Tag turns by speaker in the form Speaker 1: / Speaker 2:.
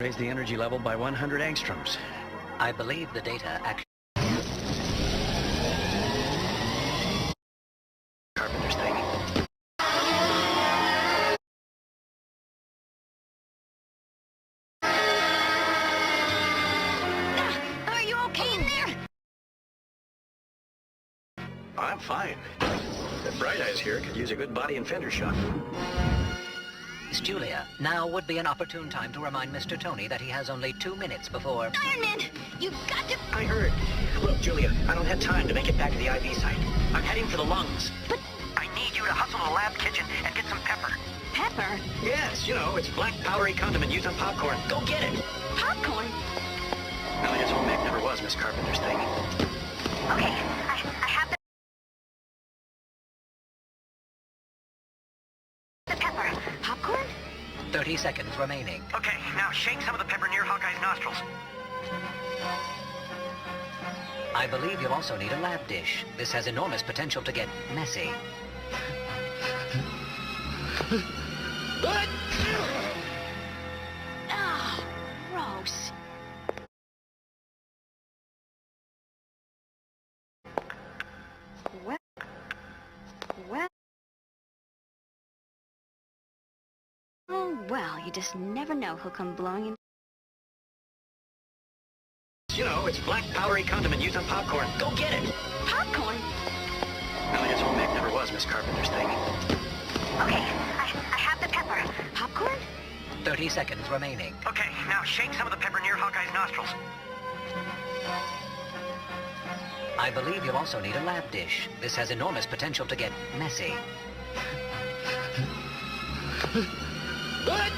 Speaker 1: Raise the energy level by 100 angstroms.
Speaker 2: I believe the data actually...
Speaker 1: Carpenter's thing.
Speaker 3: Are you okay in there?
Speaker 1: I'm fine. The Bright Eyes here could use a good body and fender shot.
Speaker 2: Miss Julia, now would be an opportune time to remind Mr. Tony that he has only 2 minutes before...
Speaker 3: Iron Man, you've got to...
Speaker 1: I heard. Look, Julia, I don't have time to make it back to the IV site. I'm heading for the lungs.
Speaker 3: But...
Speaker 1: I need you to hustle to the lab kitchen and get some pepper.
Speaker 3: Pepper?
Speaker 1: Yes, you know, it's black powdery condiment used on popcorn. Go get it.
Speaker 3: Popcorn?
Speaker 1: Elliot's home ec never was Miss Carpenter's thing.
Speaker 3: Okay, I have the pepper. Popcorn?
Speaker 2: 30 seconds remaining.
Speaker 1: Okay, now shake some of the pepper near Hawkeye's nostrils.
Speaker 2: I believe you'll also need a lab dish. This has enormous potential to get messy.
Speaker 3: Oh, gross. Well... Oh, well, you just never know who'll come blowing in.
Speaker 1: You know, it's black powdery condiment used on popcorn. Go get it.
Speaker 3: Popcorn?
Speaker 1: Elliot's home ec never was Miss Carpenter's thing.
Speaker 3: Okay, I have the pepper. Popcorn?
Speaker 2: 30 seconds remaining.
Speaker 1: Okay, now shake some of the pepper near Hawkeye's nostrils.
Speaker 2: I believe you'll also need a lab dish. This has enormous potential to get messy.
Speaker 1: What?